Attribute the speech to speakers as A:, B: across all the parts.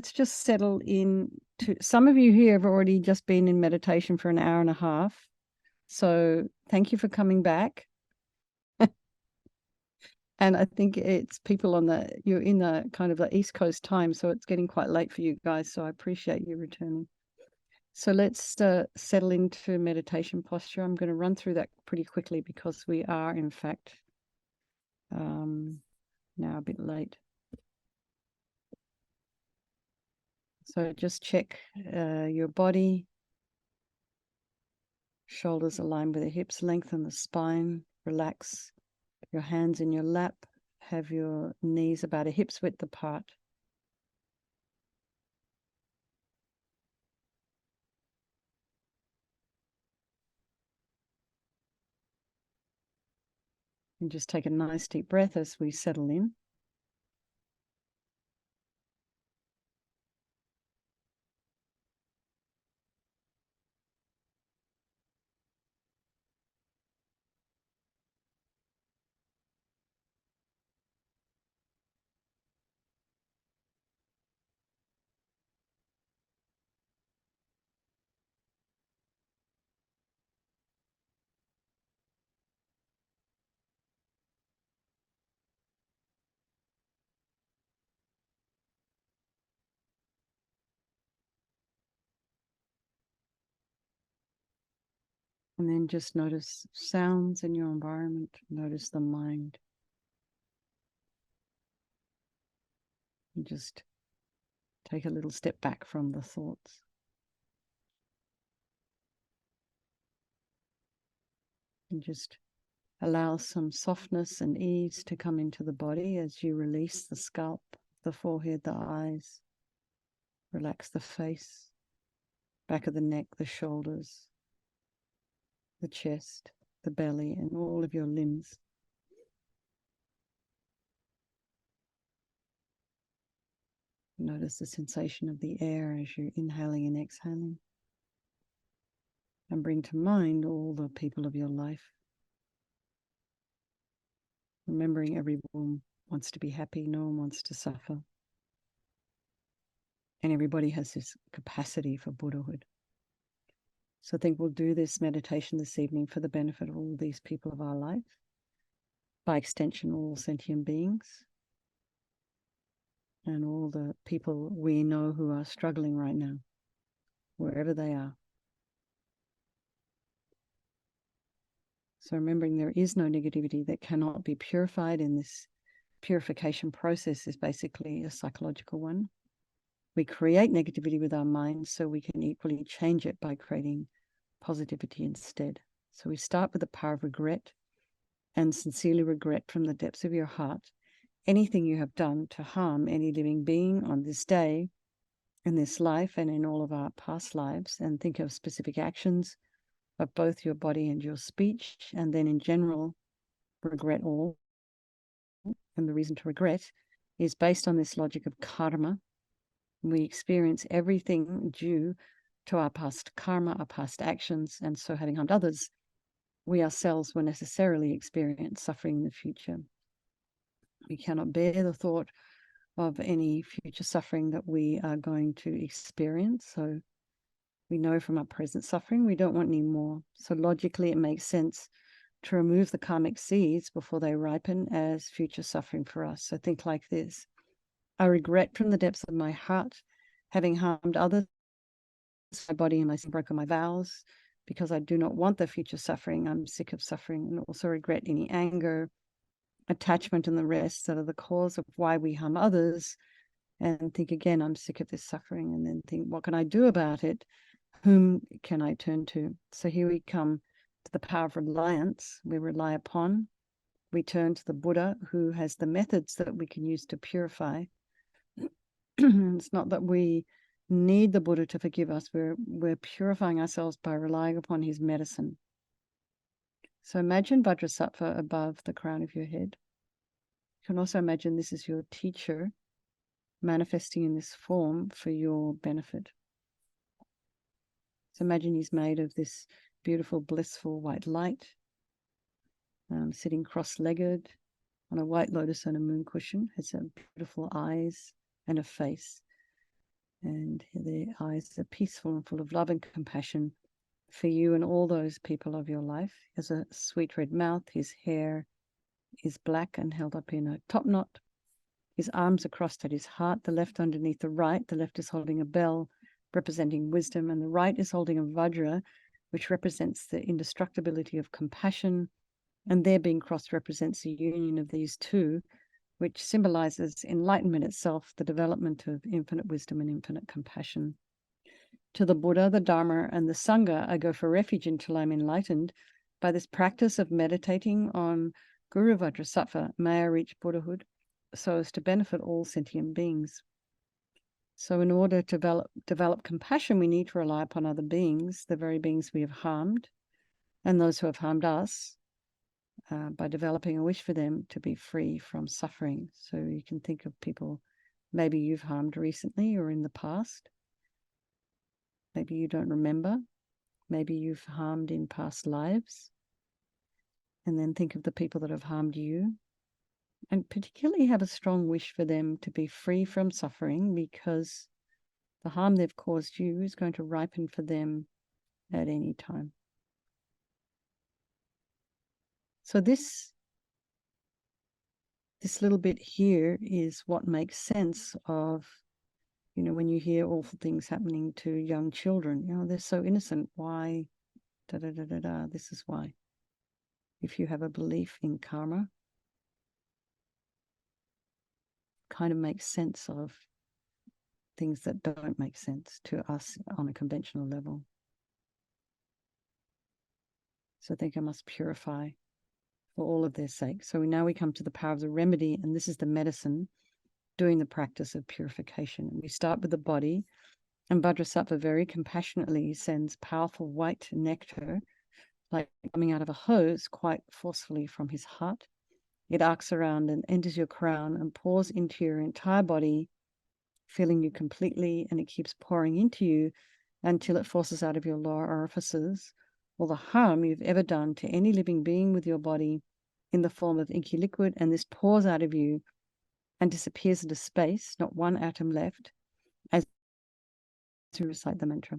A: let's just settle in to, some of you here have already just been in meditation for an hour and a half. So thank you for coming back. And I think it's people you're in the kind of the East Coast time, so it's getting quite late for you guys. So I appreciate you returning. So let's settle into meditation posture. I'm going to run through that pretty quickly because we are, in fact, now a bit late. So just check your body. Shoulders aligned with the hips, lengthen the spine, relax your hands in your lap, have your knees about a hip's width apart. And just take a nice deep breath as we settle in. And then just notice sounds in your environment. Notice the mind. And just take a little step back from the thoughts. And just allow some softness and ease to come into the body as you release the scalp, the forehead, the eyes. Relax the face, back of the neck, the shoulders, the chest, the belly, and all of your limbs. Notice the sensation of the air as you're inhaling and exhaling. And bring to mind all the people of your life. Remembering everyone wants to be happy, no one wants to suffer. And everybody has this capacity for Buddhahood. So I think we'll do this meditation this evening for the benefit of all these people of our life. By extension, all sentient beings. And all the people we know who are struggling right now, wherever they are. So remembering there is no negativity that cannot be purified, and this purification process is basically a psychological one. We create negativity with our minds so we can equally change it by creating positivity instead. So we start with the power of regret, and sincerely regret from the depths of your heart anything you have done to harm any living being on this day, in this life, and in all of our past lives. And think of specific actions of both your body and your speech, and then in general, regret all. And the reason to regret is based on this logic of karma. We experience everything due to our past karma, our past actions, and so having harmed others, we ourselves will necessarily experience suffering in the future. We cannot bear the thought of any future suffering that we are going to experience. So we know from our present suffering, we don't want any more. So logically, it makes sense to remove the karmic seeds before they ripen as future suffering for us. So think like this. I regret from the depths of my heart having harmed others, my body and my broken my vows, because I do not want the future suffering. I'm sick of suffering, and also regret any anger, attachment, and the rest that are the cause of why we harm others. And think again, I'm sick of this suffering, and then think, what can I do about it? Whom can I turn to? So here we come to the power of reliance. We rely upon, we turn to the Buddha, who has the methods that we can use to purify. It's not that we need the Buddha to forgive us. We're purifying ourselves by relying upon his medicine. So imagine Vajrasattva above the crown of your head. You can also imagine this is your teacher manifesting in this form for your benefit. So imagine he's made of this beautiful, blissful white light, sitting cross-legged on a white lotus on a moon cushion, has beautiful eyes and a face. And their eyes are peaceful and full of love and compassion for you and all those people of your life. He has a sweet red mouth. His hair is black and held up in a top knot. His arms are crossed at his heart, the left underneath the right. The left is holding a bell representing wisdom, and the right is holding a vajra, which represents the indestructibility of compassion. And their being crossed represents the union of these two, which symbolizes enlightenment itself, the development of infinite wisdom and infinite compassion. To the Buddha, the Dharma, and the Sangha, I go for refuge until I'm enlightened. By this practice of meditating on Guru Vajrasattva, may I reach Buddhahood so as to benefit all sentient beings. So in order to develop compassion, we need to rely upon other beings, the very beings we have harmed, and those who have harmed us, by developing a wish for them to be free from suffering. So you can think of people maybe you've harmed recently or in the past. Maybe you don't remember. Maybe you've harmed in past lives. And then think of the people that have harmed you. And particularly have a strong wish for them to be free from suffering, because the harm they've caused you is going to ripen for them at any time. So this little bit here is what makes sense of, when you hear awful things happening to young children, they're so innocent. Why? Da, da, da, da, da. This is why. If you have a belief in karma, kind of makes sense of things that don't make sense to us on a conventional level. So I think I must purify for all of their sake. So now we come to the power of the remedy, and this is the medicine doing the practice of purification. And we start with the body, and Vajrasattva very compassionately sends powerful white nectar, like coming out of a hose, quite forcefully from his heart. It arcs around and enters your crown and pours into your entire body, filling you completely, and it keeps pouring into you until it forces out of your lower orifices all the harm you've ever done to any living being with your body in the form of inky liquid, and this pours out of you and disappears into space, not one atom left, as you recite the mantra.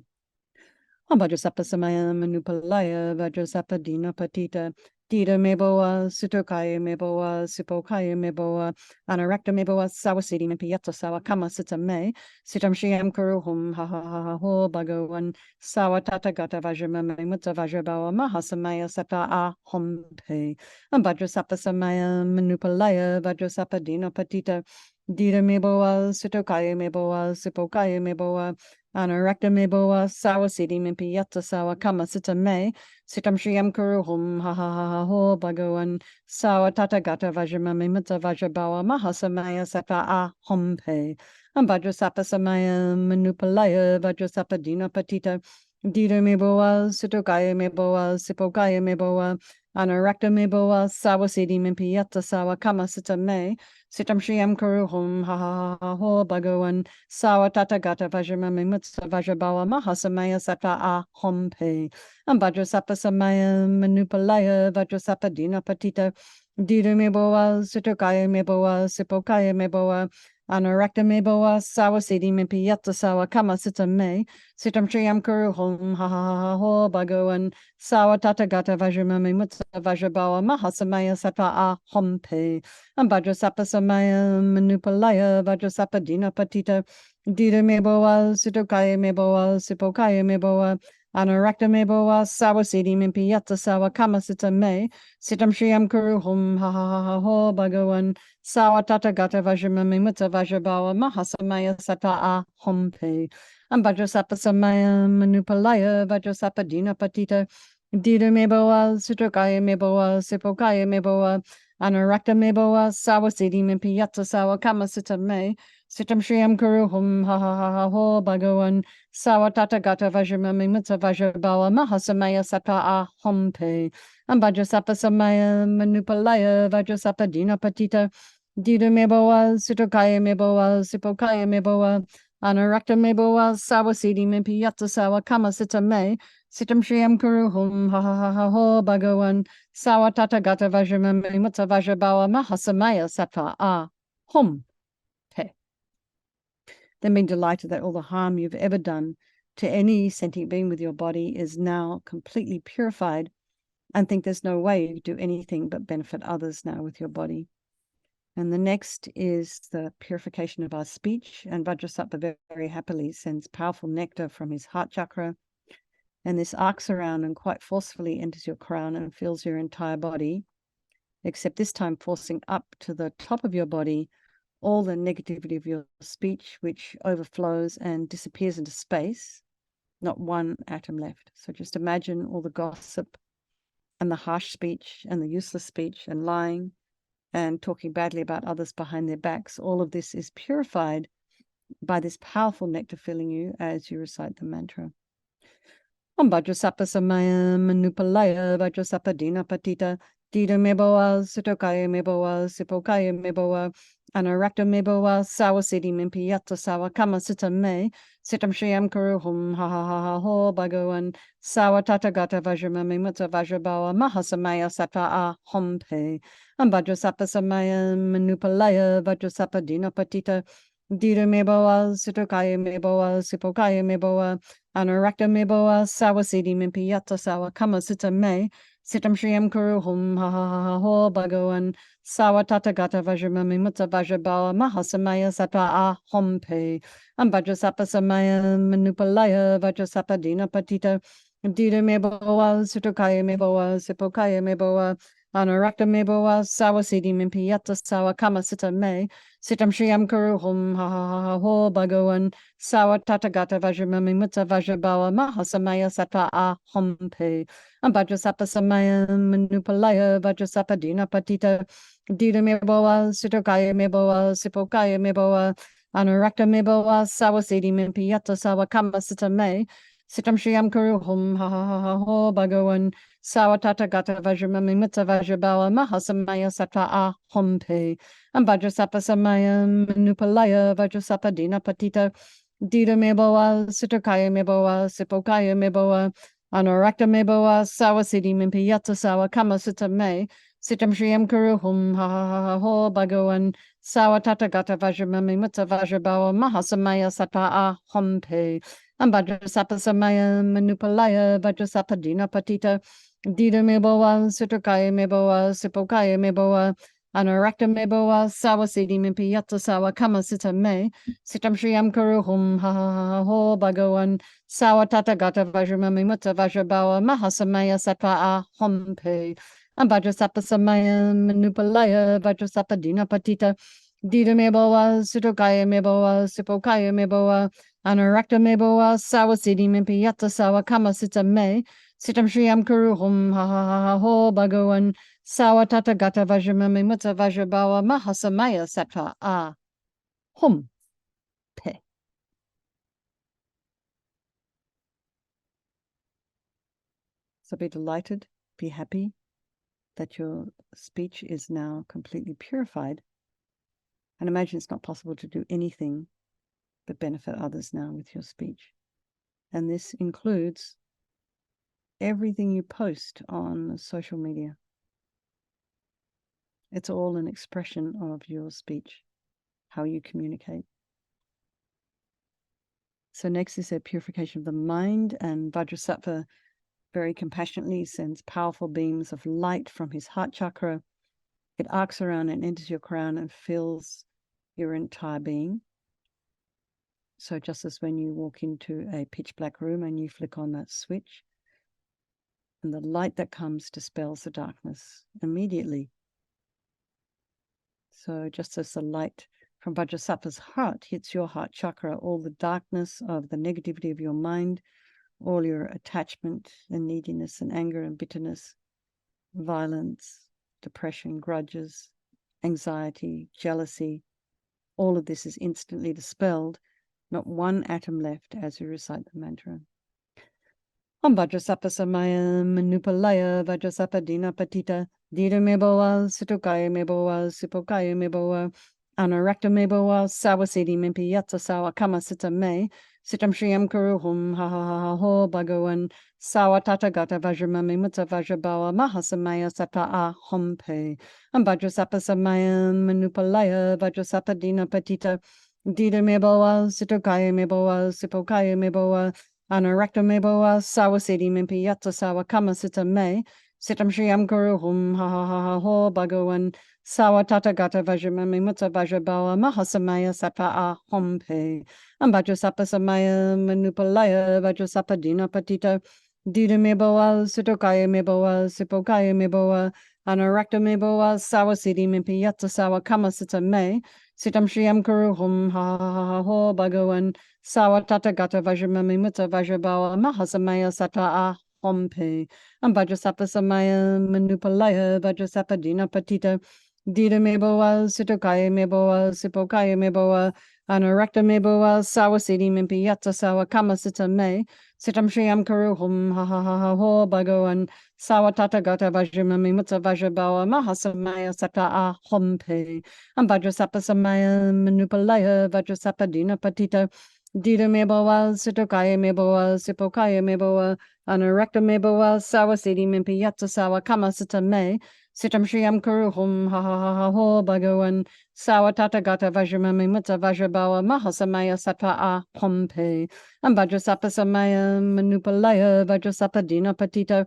A: Vajrasattva samaya manupalaya Vajrasattva dina patita Dita meboa, sutokaya meboa, supokaya meboa, anarakta meboa, sawasiti mipiyata sawakama sita me, sitam shiam kuruhum ha ha ha ha ho bhagavan, sawatata gata vajrama mutta vajrabawa mahasamaya sata a hompe, Vajrasattva samaya manupalaya, Vajrasattva dina patita, Dita meboa, sutokaya meboa, supokaya meboa, anarakta meboa, sawasiti mipiyata sawakama sita me, Sitam Shriyam Kuruhum ha ha ha ha ho Bhagavan Sawa Tata Gata Vajramami Mutta Vajrabawa Mahasamaya Sata A Hompe Vajrasattva Samaya Manupalaya Vajrasattva Dina Patita Dita Meboa Sutokaya Meboa Sipokaya Meboa Anarakta Meboa Sawasiti Mimpiyata Sawa Kama Sita Me Sitam Shriyam Kuruhum ha ha ha ha ho Bhagavan Sawa Tata Gata Vajramami Mutta Vajrabawa Mahasamaya Sata A Hompe Vajrasattva samaya manupalaya Vajrasattva dina patita Dita meboa Sutokaya meboa Sipokaya meboa Anarakta meboa Sawasiti mipiyata sawa kama sita me Sitam Shriyam Kuruhum ha ha ha ha ho Bhagavan Sawa Tata Gata Vajramami Mutta Vajrabawa Mahasamaya Sattva A Hompe Vajrasattva samaya manupalaya Vajrasattva dina patita Dita meboa Sutokaya meboa Sipokaya meboa Anarakta meboa Sawasiti mimpiyata sawa kama sita me Sitam Shriyam Kuruhum ha ha ha ha ho Bhagavan Sawa Tata Gata Vajramami Mutta Vajrabawa Mahasamaya Sata A Hompe Vajrasattva samaya manupalaya Vajrasattva dina patita Dita meboa Sutokaya meboa Sipokaya meboa Anarakta meboa Sawasiti mimpiyata sawa kama sita me Sitam Shriyam Kuruhum ha ha ha ha ho Bhagavan Sawa Tata Gata Vajramami Mutta Vajrabawa Mahasamaya Sata A Hompe Vajrasattva samaya manupalaya Vajrasattva dina patita Dita meboa Sutokaya meboa Sipokaya meboa Anarakta meboa Sawasiti mimpiyata sawa kama sita me Sitam Shriyam Kuruhum ha ha ha ha ho Bhagavan Sawa Tata Gata Vajramami Mutta Vajrabawa Mahasamaya Sata A Hompe. then being delighted that all the harm you've ever done to any sentient being with your body is now completely purified, and think there's no way you could do anything but benefit others now with your body. And the next is the purification of our speech. And Vajrasattva very, very happily sends powerful nectar from his heart chakra. And this arcs around and quite forcefully enters your crown and fills your entire body, except this time forcing up to the top of your body all the negativity of your speech, which overflows and disappears into space, not one atom left. So just imagine all the gossip and the harsh speech and the useless speech and lying and talking badly about others behind their backs. All of this is purified by this powerful nectar filling you as you recite the mantra. Om Vajrasappa Samaya Manupalaya Vajrasappa Dina Patita Dida Meboa Sutokaya Meboa Sipokaya Meboa Anarakta Meboa Sawasidi Mimpiyata Sawa Kama Sita Me Sitam Shriyam Kuruhum Ha Ha Ha Ha Ho Bhagawan Sawa Tatagata Vajramami Mutta Vajrabawa Mahasamaya Sattva A Hompe Om Vajrasappa Samaya Manupalaya Vajrasappa Dina Patita Dida Meboa Sutokaya Meboa Sipokaya Meboa Anarakta Meboa Sawasidi Mimpiyata Sawa Kama Sita Me Sitam Shriyam Kuruhum Ha Ha Ha Ho Bhagawan Sawa Tatagata Vajramami Mutta Vajrabawa Mahasamaya Sattva A Hompe Am Vajrasappa Samaya Manupalaya Vajrasappa Dina Patita Dida Meboa Sutokaya Meboa Sipokaya Meboa Anarakta Meboa Sawasidi Mimpiyata Sawa Kama Sita Me Sitam Shriyam Kuruhum Ha Ha Ha Ho Bhagawan Sawa Tatagata Vajramami Mutta Vajrabawa Mahasamaya Sattva A Hompe Am Vajrasappa Samaya Manupalaya Vajrasappa Dina Patita Dida Meboa Sutokaya Meboa Sipokaya Meboa Anarakta Meboa Sawasidi Mimpiyata Sawa Kama Sita Me Sitam Shriyam Kuruhum Ha Ha Ha Ho Bhagawan Sawa Tatagata Vajramami Mutta Vajrabawa Mahasamaya Sattva A Hompe Am Vajrasappa Samaya Manupalaya Vajrasappa Dina Patita Dida Meboa Sutokaya Meboa Sipokaya Meboa Anarakta Meboa Sawasidi Mimpiyata Sawa Kama Sita Me Sitam Shriyam Kuruhum Ha Ha Ha Ho Bhagawan Sawa Tatagata Vajramami Mutta Vajrabawa Mahasamaya Sattva A Hompe Am Vajrasappa Samaya Manupalaya Vajrasappa Dina Patita Dida Meboa Sutokaya Meboa Sipokaya Meboa Anarakta Meboa Sawasidi Mimpiyata Sawa Kama Sita Me Sitam Shriyam Kuruhum Ha Ha Ha Ho Bhagawan Sawa Tatagata Vajramami Mutta Vajrabawa Mahasamaya Sattva A Hompe Am Vajrasappa Samaya Manupalaya Vajrasappa Dina Patita Dida Meboa Sutokaya Meboa Sipokaya Meboa Anarakta Meboa Sawasidi Mimpiyata Sawa Kama Sita Me Sitam Shriyam Kuruhum Ha Ha Ha Ho Bhagawan Sawa Tatagata Vajramami Mutta Vajrabawa Mahasamaya Sattva A Hompe. So be delighted, be happy that your speech is now completely purified. And imagine it's not possible to do anything but benefit others now with your speech. And this includes everything you post on social media. It's all an expression of your speech, how you communicate. So next is a purification of the mind, and Vajrasattva very compassionately sends powerful beams of light from his heart chakra. It arcs around and enters your crown and fills your entire being. So just as when you walk into a pitch black room and you flick on that switch, and the light that comes dispels the darkness immediately. So just as the light from Vajrasattva's heart hits your heart chakra, all the darkness of the negativity of your mind, all your attachment and neediness and anger and bitterness, violence, depression, grudges, anxiety, jealousy, all of this is instantly dispelled, not one atom left as you recite the mantra. Om Vajrasattva Samaya Manupalaya Vajrasattva Dina Patita Dida Meboa Sutokaya Meboa Sipokaya Meboa Anarakta Meboa Sawasidi Mimpiyata Sawa Kama Sita Me Sitam Shriyam Kuruhum Ha Ha Ha Ho Bhagawan Sawa Tatagata Vajramami Mutta Vajrabawa Mahasamaya Sattva A Hompe Am Vajrasattva Samaya Manupalaya Vajrasattva Dina Patita Dida meboa, sitokaya meboa, sipokaya meboa, anarakta meboa, sawasidi mimpi yata sawa kama sita me, sitam shriam guru hum ha ha ha ha ho bhagawan, sawa tata gata vajramami mutta vajrabawa mahasamaya sata a hompe, ambajasapa samaya manupalaya vajrasapa dina patita, dida meboa, sitokaya meboa, sipokaya meboa, anarakta meboa, sawasidi mimpi yata sawa kama sita me, Sitam Shriam Kuru Hum Ha Ha Ha Ho Bhagawan Sawa Tata Gata Vajramami Mutta Vajrabawa Mahasamaya Sata A Hompe Ambajasapa Samaya Manupalaya Vajrasapa Dina Patita Dida Meboa Sitokaya Meboa Sipokaya Meboa Anarakta Meboa Sawa Siddhi Mimpi Yatsa Sawa Kama Sita Me Sitam Shriam Kuru Hum Ha Ha Ha Ha Ho Bhagawan Sawa Tata Gata Vajramami Mutta Vajrabawa Mahasamaya Sata A Hompe Vajrasapa Samaya Manupalaya Vajrasapa Dina Patita Dida Meboa Sitokaya Meboa Sipokaya Meboa Anarakta Meboa Sawasidi Mimpi Yatsa Sawa Kama Sita Me Sitam Shriam Kuruhum Ha Ha Ha Ha Ho Bhagawan Sawa Tata Gata Vajramami Mutta Vajrabawa Mahasamaya Sata A Pompe Vajrasapa Samaya Manupalaya Vajrasapa Dina Patita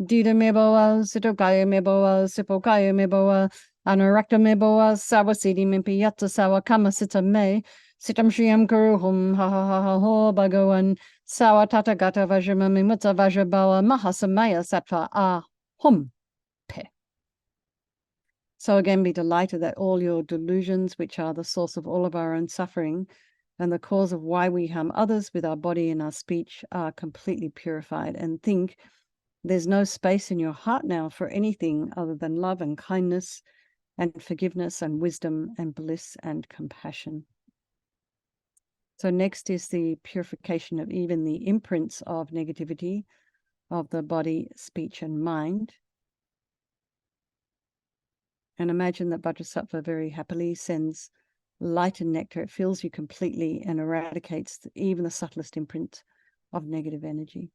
A: Dida Meboa Sitokaya Meboa Sipokaya Meboa Anarakta meboa sawasidi mimpi yata sawa kama sita me sitam shriam kuruhum ha ha ha ha ho bhagawan sawa tata gata vajramami mutta vajrabawa mahasamaya sattva a hum pe. So again, be delighted that all your delusions, which are the source of all of our own suffering and the cause of why we harm others with our body and our speech, are completely purified, and think there's no space in your heart now for anything other than love and kindness and forgiveness and wisdom and bliss and compassion. So next is the purification of even the imprints of negativity of the body, speech, and mind. And imagine that Vajrasattva very happily sends light and nectar. It fills you completely and eradicates even the subtlest imprint of negative energy.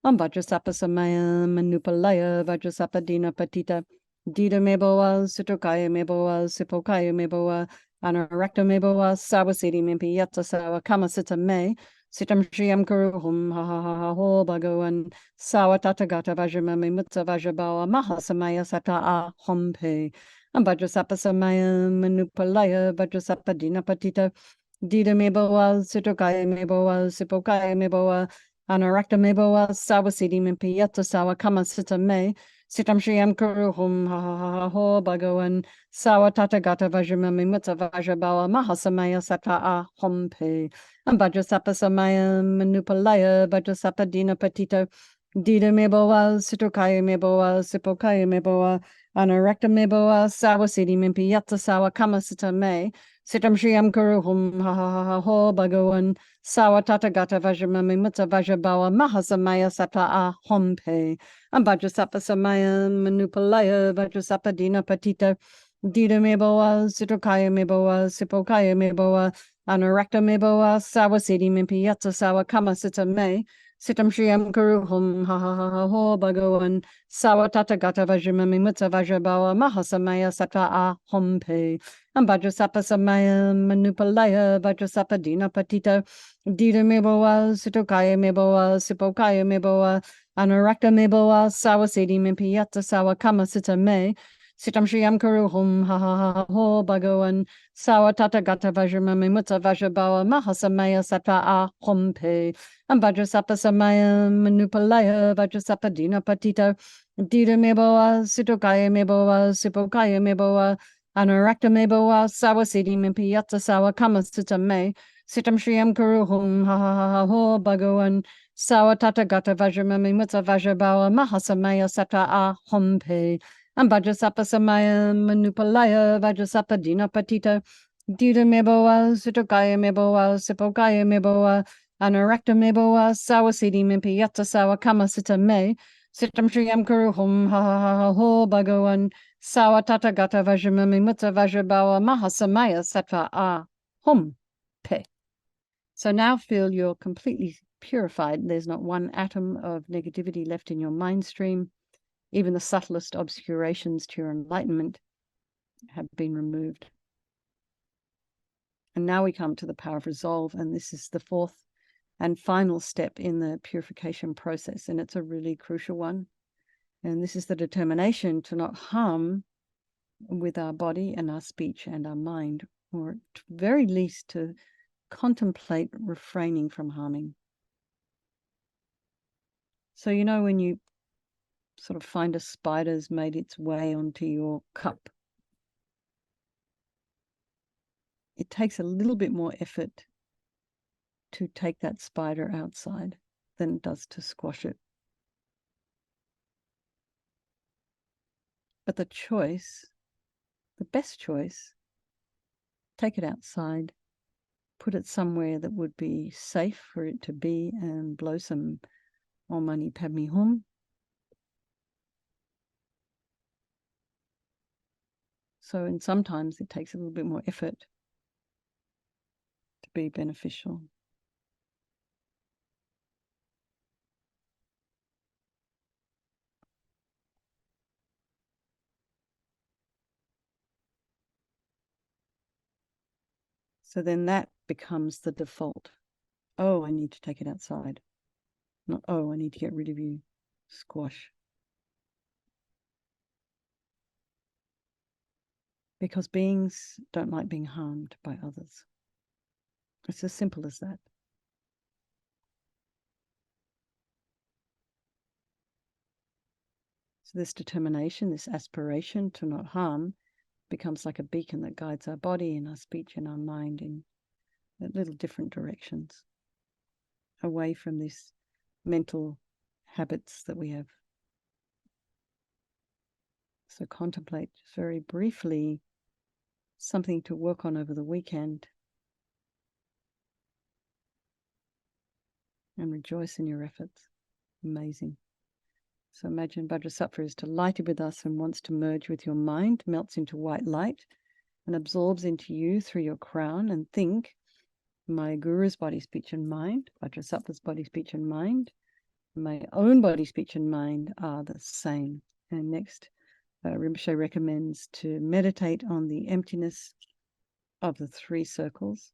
A: Vajrasapa samaya manupalaya Vajrasapa dina patita Dida meboa, sitokaya meboa, sipokaya meboa, anarakta meboa, sawasidi mimpi yatsa sawa kama sita me, sitam shriam kuruhum ha ha ha ha ho bhagawan, sawa tatagata vajramami mutta vajrabawa mahasamaya sata a hompe, vajrasapa samaya manupalaya vajrasapa dina patita, dida meboa, sitokaya meboa, sipokaya meboa, anarakta meboa, sawasidi mimpi yatsa sawa kama sita me, Sitam Shriam Kuruhum Ha Ha Ha Ha Ho Bhagawan Sawa Tata Gata Vajramami Mutta Vajrabawa Mahasamaya Sata A Hompe Vajrasapa Samaya Manupalaya Vajrasapa Dina Patita Dida Meboa Sitokaya Meboa Sipokaya Meboa Anarakta Meboa Sawasidi Mimpi Yatsa Sawa Kama Sita Me Sitam Shriam Kuruhum Ha Ha Ha Ha Ho Bhagawan Sawa Tata Gata Vajramami Mutta Vajrabawa Mahasamaya Sata A Hompe Vajrasapa Samaya Manupalaya Vajrasapa Dina Patita Dida Meboa Sitokaya Meboa Sipokaya Meboa Anarakta Meboa Sawasidi Mimpi Yatsa Sawa Kama Sita Me Sitam Shriam Kuruhum Ha Ha Ha Ha Ho Bhagawan Sawa Tata Gata Vajramami Mutta Vajrabawa Mahasamaya Sata A Hompe Vajrasapa Samaya Manupalaya Vajrasapa Dina Patita Dida Meboa Sitokaya Meboa Sipokaya Meboa Anarakta meboa sawasidi mimpi yatsa sawa kama sita me sitam shriam kuruhum ha ha ha ho bhagawan sawa tata gata vajramami mutta vajrabawa mahasamaya sata a hompe vajrasapa samaya manupalaya vajrasapa dina patita dida meboa sitokaya meboa sipokaya meboa anarakta meboa sawasidi mimpi yatsa sawa kama sita me sitam shriam kuruhum ha ha ha ho bhagawan Sawa tata gata vajramami mutta vajrabawa mahasamaya sata a hompe vajrasapa samaya manupalaya vajrasapa dina patita dida meboa sitokaya meboa sipokaya meboa anarakta meboa sawasidi mimpi yatsa sawa kama sita me sitam shriam kuruhum ha ha ha ha ho bhagawan sawa tata gata vajramami mutta vajrabawa mahasamaya sata a hompe. So now feel you're completely purified. There's not one atom of negativity left in your mind stream. Even the subtlest obscurations to your enlightenment have been removed. And now we come to the power of resolve, and this is the fourth and final step in the purification process, and it's a really crucial one. And this is the determination to not harm with our body and our speech and our mind, or at very least to contemplate refraining from harming. So, you know, when you sort of find a spider's made its way onto your cup, it takes a little bit more effort to take that spider outside than it does to squash it. But the choice, the best choice, take it outside, put it somewhere that would be safe for it to be, and blow some Om Mani Padme Hum. So, and sometimes it takes a little bit more effort to be beneficial. So then that becomes the default. Oh, I need to take it outside. Not, oh, I need to get rid of you. Squash. Because beings don't like being harmed by others. It's as simple as that. So this determination, this aspiration to not harm, becomes like a beacon that guides our body and our speech and our mind in little different directions, away from these mental habits that we have. So contemplate just very briefly something to work on over the weekend, and rejoice in your efforts. Amazing. So imagine Vajrasattva is delighted with us and wants to merge with your mind, melts into white light and absorbs into you through your crown, and think, my guru's body, speech and mind, Vajrasattva's body, speech and mind, my own body, speech and mind are the same. And next, Rinpoche recommends to meditate on the emptiness of the three circles.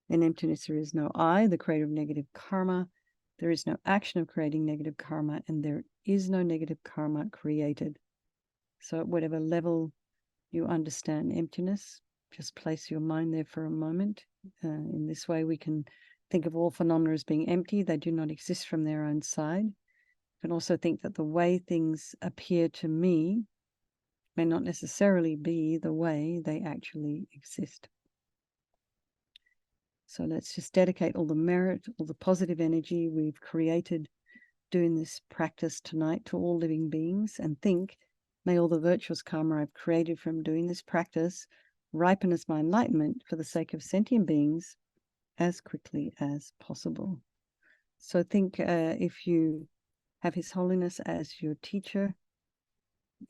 A: In emptiness, there is no I, the creator of negative karma. There is no action of creating negative karma, and there is no negative karma created. So at whatever level you understand emptiness, just place your mind there for a moment. In this way, we can think of all phenomena as being empty. They do not exist from their own side. You can also think that the way things appear to me may not necessarily be the way they actually exist. So let's just dedicate all the merit, all the positive energy we've created doing this practice tonight to all living beings, and think, may all the virtuous karma I've created from doing this practice ripen as my enlightenment for the sake of sentient beings as quickly as possible. So think, if you have His Holiness as your teacher,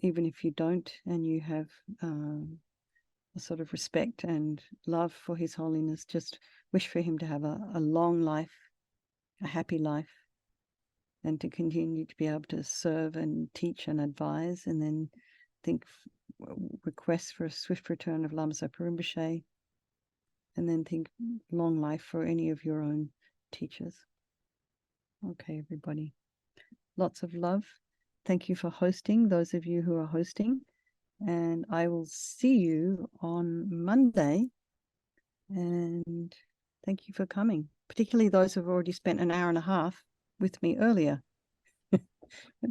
A: even if you don't, and you have a sort of respect and love for His Holiness, just wish for him to have a long life, a happy life, and to continue to be able to serve and teach and advise, and then think requests for a swift return of Lama Zopa Rinpoche, and then think long life for any of your own teachers. Okay, everybody. Lots of love. Thank you for hosting, those of you who are hosting. And I will see you on Monday. And thank you for coming, particularly those who've already spent an hour and a half with me earlier.